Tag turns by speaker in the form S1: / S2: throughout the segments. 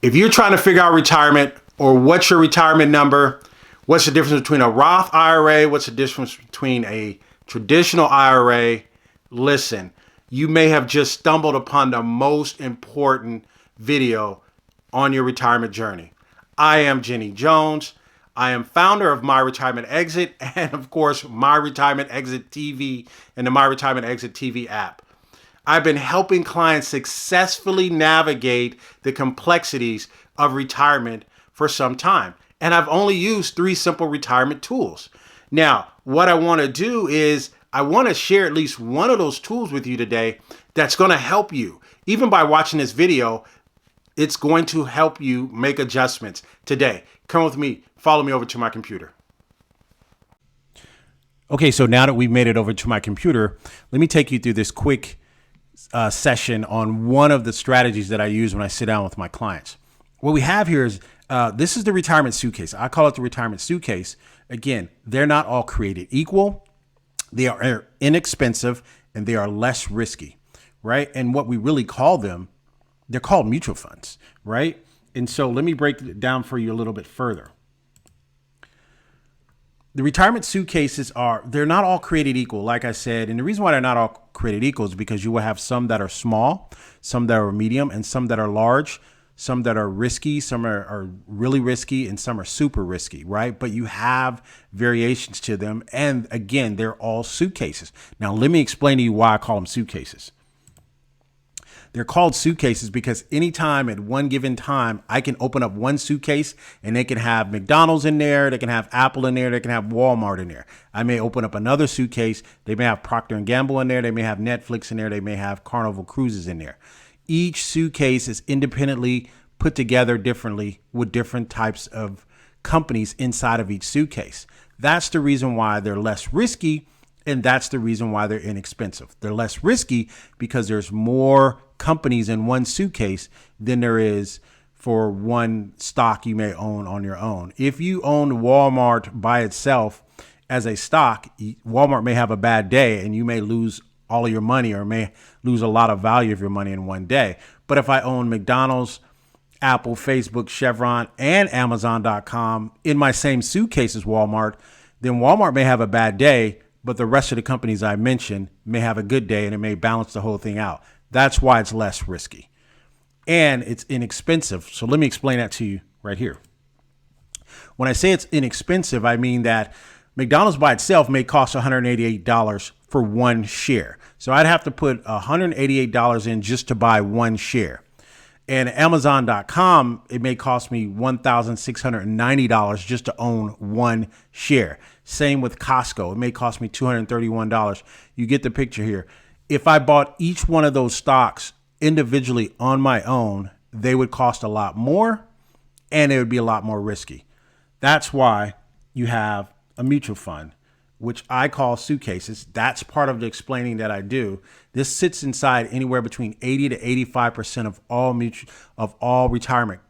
S1: If you're trying to figure out retirement or what's your retirement number, what's the difference between a Roth IRA, what's the difference between a traditional IRA, listen, you may have just stumbled upon the most important video on your retirement journey. I am Jenny Jones. I am founder of My Retirement Exit and, of course, My Retirement Exit TV and the My Retirement Exit TV app. I've been helping clients successfully navigate the complexities of retirement for some time. And I've only used 3 simple retirement tools. Now, what I want to do is I want to share at least one of those tools with you today that's going to help you. Even by watching this video, it's going to help you make adjustments today. Come with me. Follow me over to my computer. Okay, so now that we've made it over to my computer, let me take you through this quick session on one of the strategies that I use when I sit down with my clients. What we have here is this is the retirement suitcase. I call it the retirement suitcase. Again, they're not all created equal. They are inexpensive and they are less risky, right? And what we really call them, they're called mutual funds, right? And so let me break it down for you a little bit further. The retirement suitcases they're not all created equal, like I said. And the reason why they're not all created equal is because you will have some that are small, some that are medium, and some that are large, some that are risky, some are really risky, and some are super risky, right? But you have variations to them. And again, they're all suitcases. Now, let me explain to you why I call them suitcases. They're called suitcases because anytime at one given time, I can open up one suitcase and they can have McDonald's in there. They can have Apple in there. They can have Walmart in there. I may open up another suitcase. They may have Procter & Gamble in there. They may have Netflix in there. They may have Carnival Cruises in there. Each suitcase is independently put together differently with different types of companies inside of each suitcase. That's the reason why they're less risky. And that's the reason why they're inexpensive. They're less risky because there's more companies in one suitcase than there is for one stock you may own on your own. If you own Walmart by itself as a stock, Walmart may have a bad day and you may lose all of your money or may lose a lot of value of your money in one day. But if I own McDonald's, Apple, Facebook, Chevron, and Amazon.com in my same suitcase as Walmart, then Walmart may have a bad day, but the rest of the companies I mentioned may have a good day and it may balance the whole thing out. That's why it's less risky and it's inexpensive. So let me explain that to you right here. When I say it's inexpensive, I mean that McDonald's by itself may cost $188 for one share. So I'd have to put $188 in just to buy one share. And Amazon.com, it may cost me $1,690 just to own one share. Same with Costco. It may cost me $231. You get the picture here. If I bought each one of those stocks individually on my own, they would cost a lot more and it would be a lot more risky. That's why you have a mutual fund, which I call suitcases. That's part of the explaining that I do. This sits inside anywhere between 80 to 85% of all retirement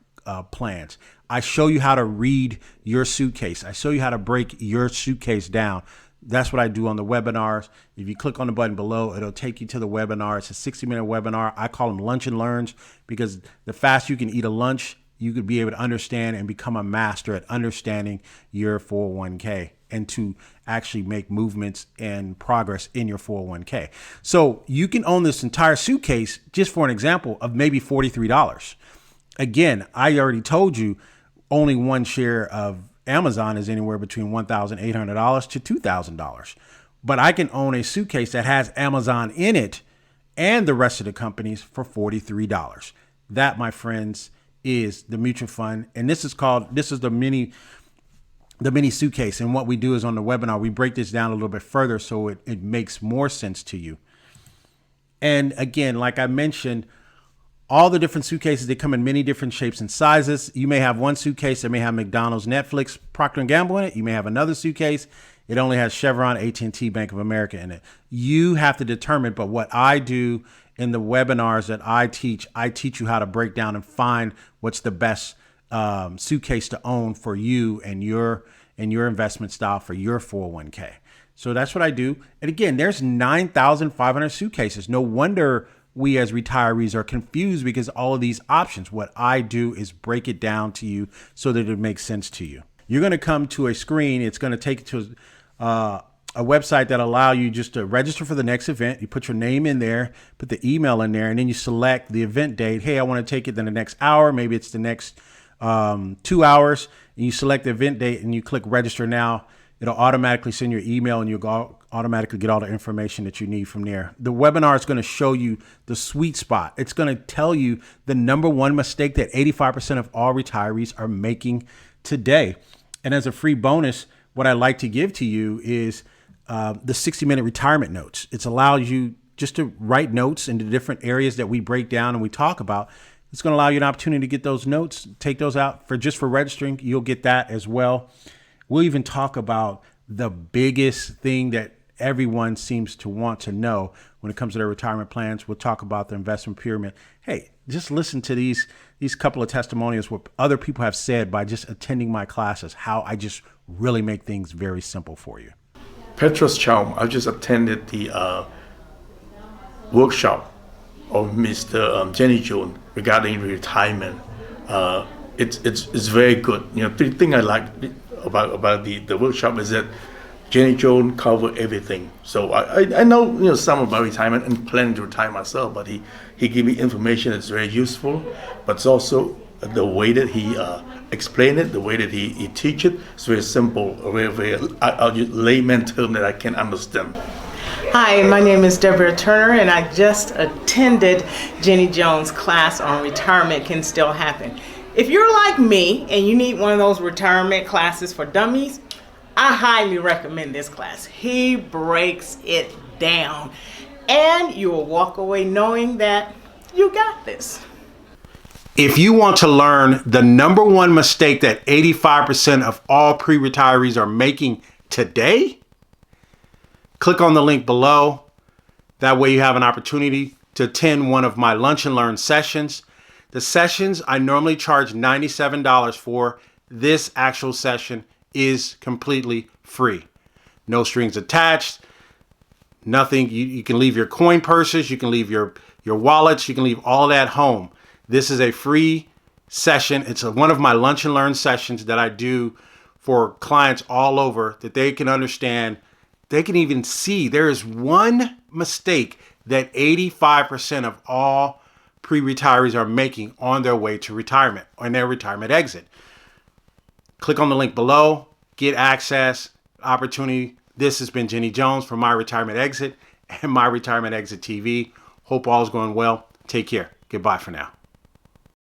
S1: plans. I show you how to read your suitcase. I show you how to break your suitcase down. That's what I do on the webinars. If you click on the button below, it'll take you to the webinar. It's a 60-minute webinar. I call them lunch and learns because the faster you can eat a lunch, you could be able to understand and become a master at understanding your 401k and to actually make movements and progress in your 401k. So you can own this entire suitcase, just for an example, of maybe $43. Again, I already told you only one share of Amazon is anywhere between $1,800 to $2,000. But I can own a suitcase that has Amazon in it and the rest of the companies for $43. That, my friends, is the mutual fund. And this is the mini suitcase. And what we do is on the webinar, we break this down a little bit further so it makes more sense to you. And again, like I mentioned, all the different suitcases, they come in many different shapes and sizes. You may have one suitcase that may have McDonald's, Netflix, Procter & Gamble in it. You may have another suitcase. It only has Chevron, AT&T, Bank of America in it. You have to determine, but what I do in the webinars that I teach you how to break down and find what's the best suitcase to own for you and your investment style for your 401k. So that's what I do. And again, there's 9,500 suitcases. No wonder we as retirees are confused because all of these options. What I do is break it down to you so that it makes sense to you. You're going to come to a screen. It's going to take you to a website that allow you just to register for the next event. You put your name in there, put the email in there, and then you select the event date. Hey, I want to take it in the next hour. Maybe it's the next 2 hours. And you select the event date and you click register now. It'll automatically send your email and you'll automatically get all the information that you need from there. The webinar is going to show you the sweet spot. It's going to tell you the number one mistake that 85% of all retirees are making today. And as a free bonus, what I'd like to give to you is the 60-minute retirement notes. It's allows you just to write notes into different areas that we break down and we talk about. It's going to allow you an opportunity to get those notes, take those out for registering. You'll get that as well. We'll even talk about the biggest thing that everyone seems to want to know when it comes to their retirement plans. We'll talk about the investment pyramid. Hey, just listen to these couple of testimonials what other people have said by just attending my classes, how I just really make things very simple for you.
S2: Petros Chow, I just attended the workshop of Mr. Jenny Jones regarding retirement. It's very good. The thing I like about the workshop is that Jenny Jones covered everything. So I know some about retirement and planning to retire myself, but he gave me information that's very useful. But it's also the way that he explained it, the way that he teach it. It's very simple, very I'll use layman term that I can understand.
S3: Hi, my name is Deborah Turner, and I just attended Jenny Jones' class on retirement can still happen. If you're like me and you need one of those retirement classes for dummies, I highly recommend this class. He breaks it down, and you will walk away knowing that you got this.
S1: If you want to learn the number one mistake that 85% of all pre-retirees are making today, click on the link below. That way you have an opportunity to attend one of my Lunch and Learn sessions. The sessions I normally charge $97 for. This actual session is completely free. No strings attached, nothing. You can leave your coin purses, you can leave your wallets, you can leave all that home. This is a free session. It's one of my Lunch and Learn sessions that I do for clients all over that they can understand. They can even see there is one mistake that 85% of all pre-retirees are making on their way to retirement, on their retirement exit. Click on the link below, get access, opportunity. This has been Jenny Jones from My Retirement Exit and My Retirement Exit TV. Hope all is going well. Take care. Goodbye for now.